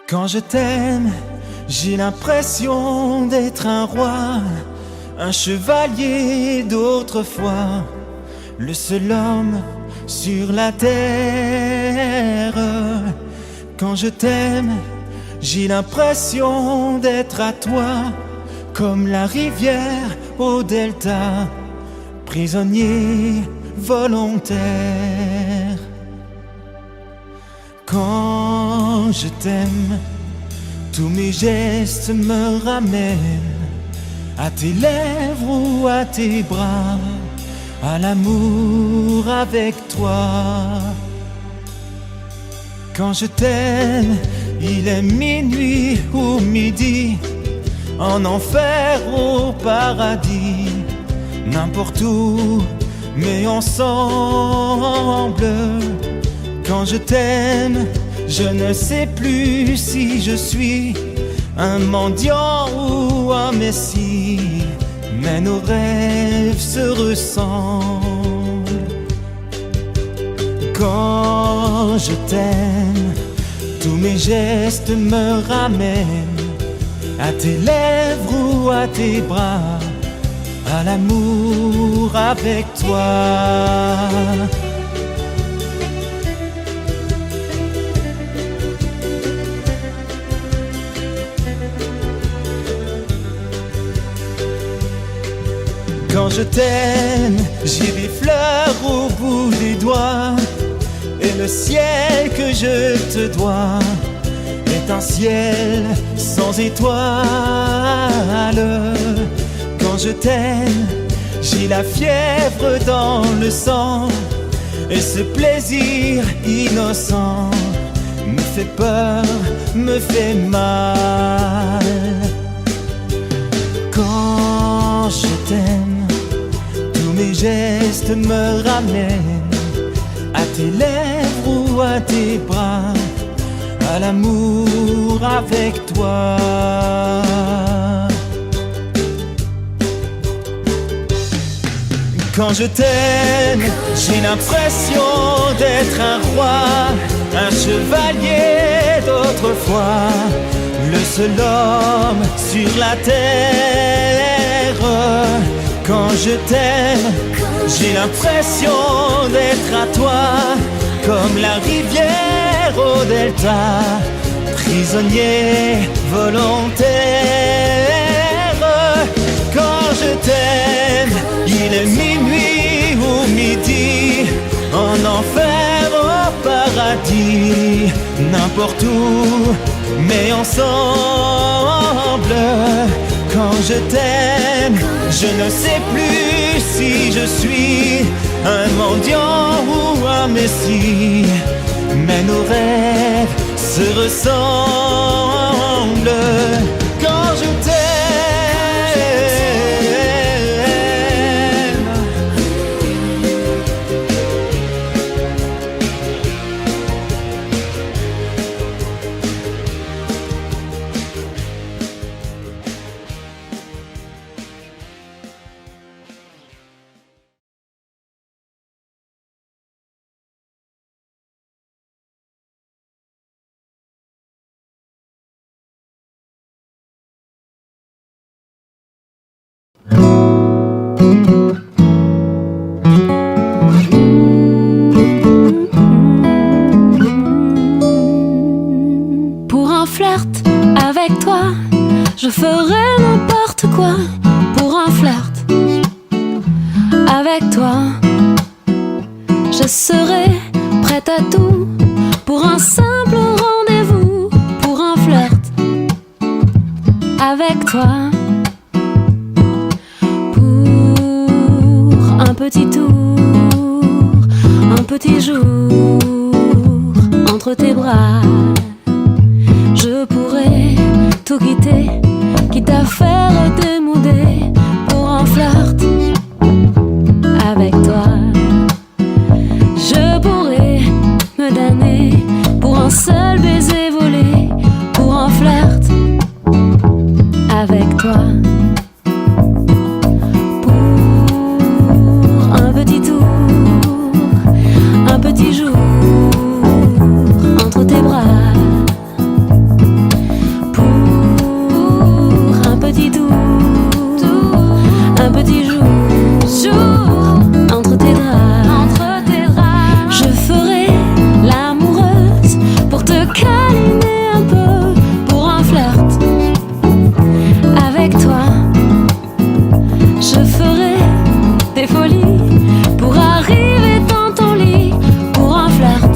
Quand je t'aime, j'ai l'impression d'être un roi, un chevalier d'autrefois, le seul homme sur la terre. Quand je t'aime, j'ai l'impression d'être à toi, comme la rivière au delta, prisonnier volontaire. Quand je t'aime, tous mes gestes me ramènent à tes lèvres ou à tes bras, à l'amour avec toi. Quand je t'aime, il est minuit ou midi, en enfer ou paradis, n'importe où, mais ensemble. Quand je t'aime, je ne sais plus si je suis un mendiant ou un messie, mais nos rêves se ressemblent. Quand je t'aime, tous mes gestes me ramènent à tes lèvres ou à tes bras, à l'amour avec toi. Quand je t'aime, j'ai des fleurs au bout des doigts, et le ciel que je te dois est un ciel sans étoiles. Quand je t'aime, j'ai la fièvre dans le sang, et ce plaisir innocent me fait peur, me fait mal. Quand je t'aime, tous mes gestes me ramènent à tes lèvres ou à tes bras, à l'amour avec toi. Quand je t'aime, j'ai l'impression d'être un roi, un chevalier d'autrefois, le seul homme sur la terre. Quand je t'aime, j'ai l'impression d'être à toi, comme la rivière au delta, prisonnier volontaire. Quand je t'aime, il est minuit ou midi, en enfer au paradis, n'importe où, mais ensemble. Quand je t'aime, je ne sais plus si je suis un mendiant ou un messie, mais nos rêves se ressemblent. Quand je Je ferai n'importe quoi pour un flirt avec toi. Je serai prête à tout pour un simple rendez-vous, pour un flirt avec toi. Pour un petit tour, un petit jour entre tes bras. Je pourrais tout quitter, quitte à faire démouder pour un flirt avec toi. Je pourrais me damner pour un seul baiser volé, pour un flirt avec toi. Pour un petit tour, un petit jour entre tes bras. Un petit jour entre tes draps. Je ferai l'amoureuse pour te câliner un peu, pour un flirt avec toi. Je ferai des folies pour arriver dans ton lit, pour un flirt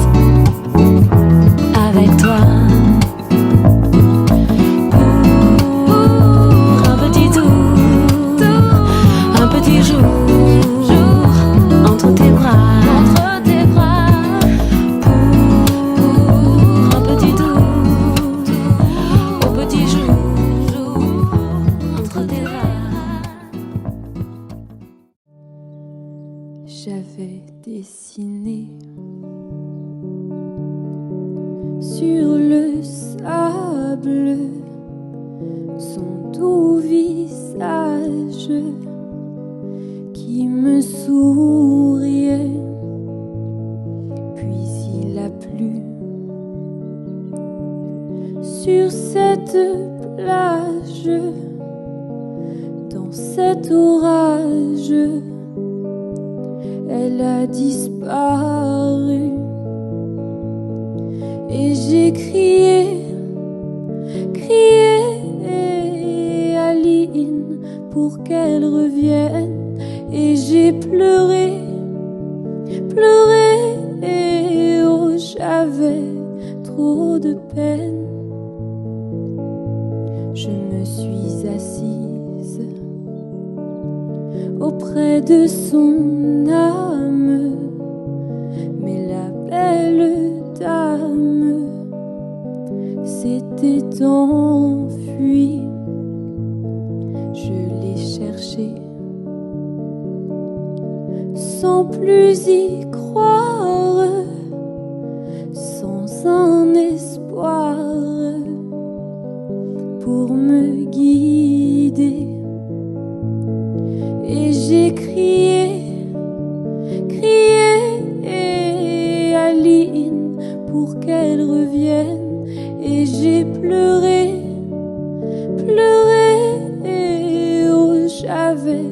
avec toi. J'avais dessiné sur le sable son doux visage qui me souriait. Puis il a plu sur cette plage, dans cet orage. Elle a disparu et j'ai crié, crié Aline pour qu'elle revienne. Et j'ai pleuré, pleuré, oh j'avais trop de peine. Je me suis assise auprès de son âme, mais la belle dame s'était enfuie. Je l'ai cherchée sans plus y croire, sans un espoir pour me guider. Et j'ai crié, crié Aline pour qu'elle revienne. Et j'ai pleuré, pleuré, oh j'avais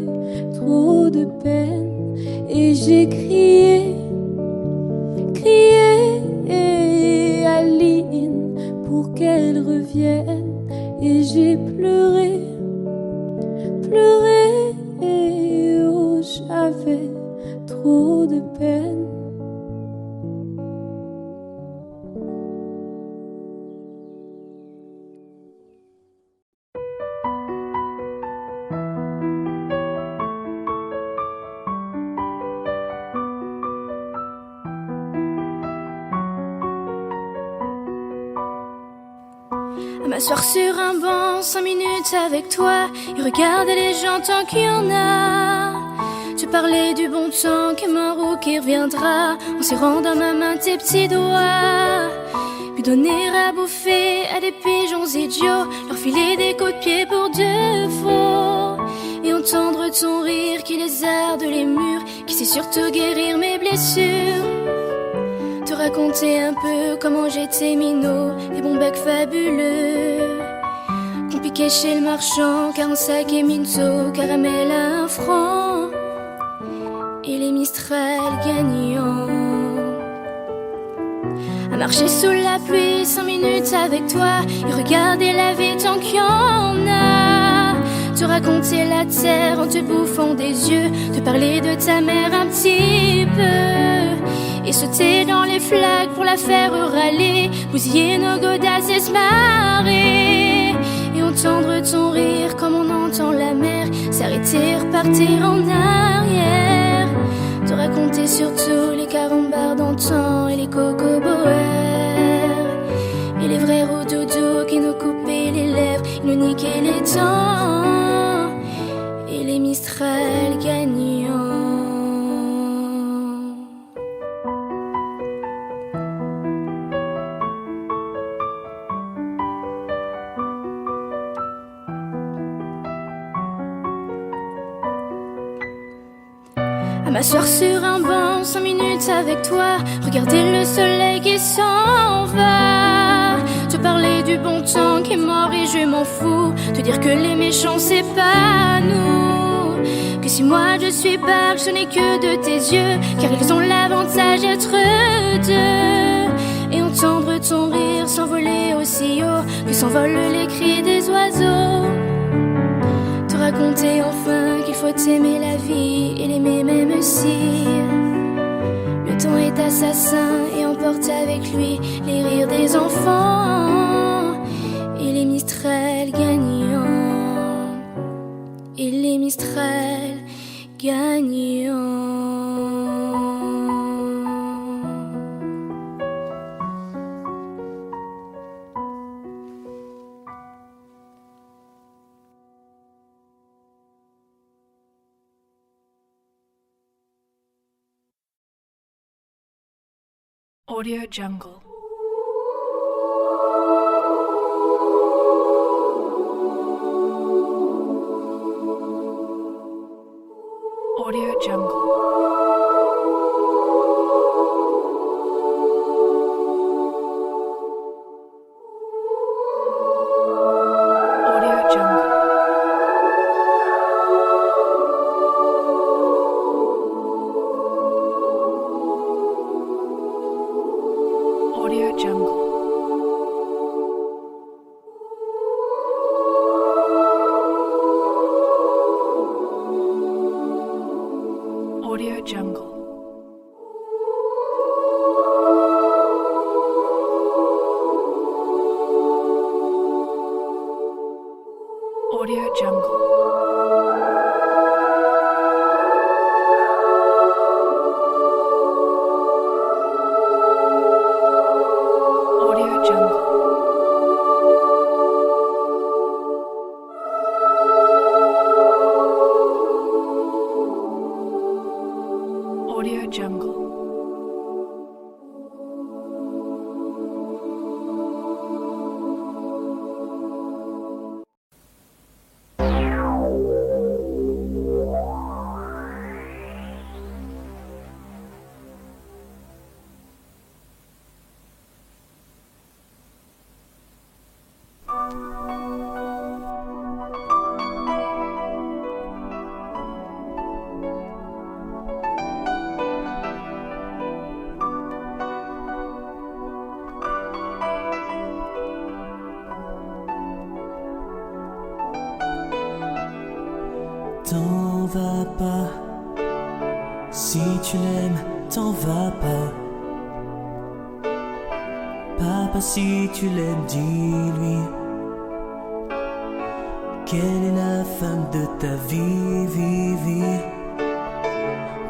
trop de peine. Et j'ai crié, crié Aline pour qu'elle revienne. Et j'ai pleuré, pleuré, oh j'avais trop de peine. À m'asseoir sur un banc 5 minutes avec toi et regarder les gens tant qu'il y en a. Tu parlais du bon temps comme un roux qui reviendra, en serrant dans ma main tes petits doigts. Puis donner à bouffer à des pigeons idiots, leur filer des coups de pied pour de faux. Et entendre ton rire qui lézarde les murs, qui sait surtout guérir mes blessures. Te raconter un peu comment j'étais minot, des bons becs fabuleux qu'on piquait chez le marchand, 45 et minto, caramel à 1 franc, et les Mistral gagnants. À marcher sous la pluie 5 minutes avec toi et regarder la vie tant qu'il y en a. raconter la terre en te bouffant des yeux, te parler de ta mère un petit peu, et sauter dans les flaques pour la faire râler, bousiller nos godasses et se marrer, et entendre ton rire comme on entend la mer s'arrêter, repartir en arrière, te raconter surtout les carambars d'antan et les cocoboères, et les vrais roudoudous qui nous coupaient les lèvres, ils nous niquaient les dents, et les Mistral gagnants. À m'asseoir sur un banc 5 minutes avec toi, regarder le soleil qui s'en va, te parler du bon temps qui est mort et je m'en fous, te dire que les méchants c'est pas nous, que si moi je suis barque je n'ai que de tes yeux, car ils ont l'avantage d'être deux, et entendre ton rire s'envoler aussi haut que s'envolent les cris des oiseaux, te raconter enfin qu'il faut aimer la vie et l'aimer même si le temps est assassin et emporte avec lui les rires des enfants, et les Mistral gagnants, et les Mistral gagnants. Audio Jungle. Audio Jungle. Audio Jungle. Audio Jungle. Audio Jungle. Audio Jungle. T'en vas pas, si tu l'aimes, t'en vas pas. Papa, si tu l'aimes, dis-lui quelle est la femme de ta vie, vie, vie.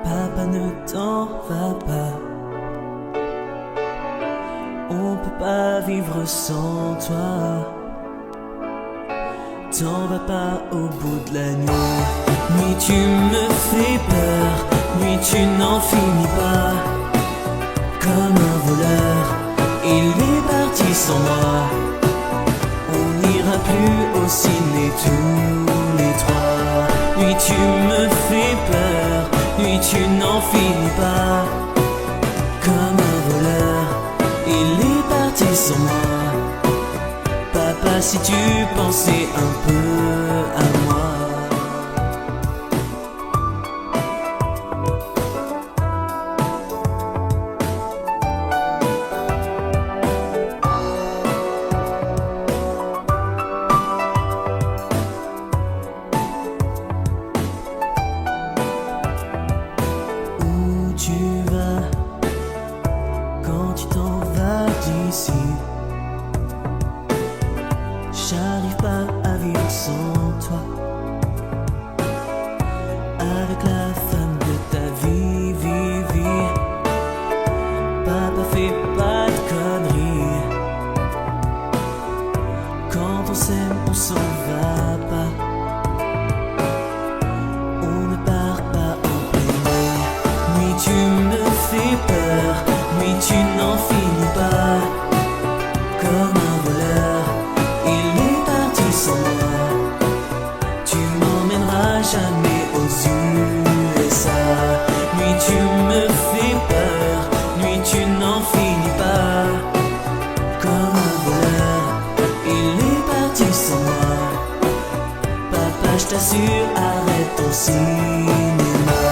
Papa, ne t'en va pas, on peut pas vivre sans toi. T'en vas pas au bout de la nuit. Nuit tu me fais peur, nuit tu n'en finis pas. Comme un voleur, il est parti sans moi. On n'ira plus au ciné tous les trois. Nuit tu me fais peur, nuit tu n'en finis pas. Comme un voleur, il est parti sans moi. Papa, si tu pensais un peu à moi. pas à vivre sans toi. Avec la femme de ta vie, vie. Papa fait pas de conneries. Quand on s'aime, on s'en va pas. On ne part pas en pleine nuit. Tu me fais peur, nuit tu n'en finis pas. Comme un voleur, il est parti sans moi. Tu m'emmèneras jamais aux USA. Nuit tu me fais peur, nuit tu n'en finis pas. Comme un voleur, il est parti sans moi. Papa, je t'assure, arrête ton cinéma.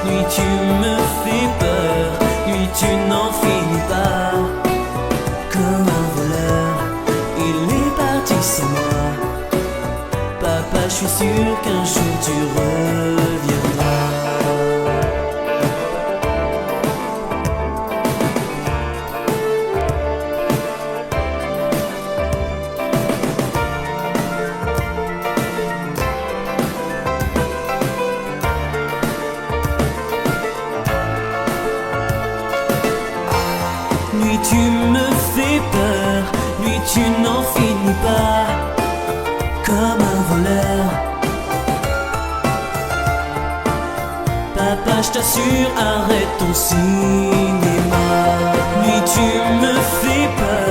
Nuit tu me fais peur, nuit tu n'en finis pas. Comme un voleur, il est parti sans moi. Papa, je suis sûr qu'un jour tu reviendras. Nuit tu me fais peur, nuit tu n'en finis pas. Comme un voleur. Papa, je t'assure, arrête ton cinéma. Nuit tu me fais peur.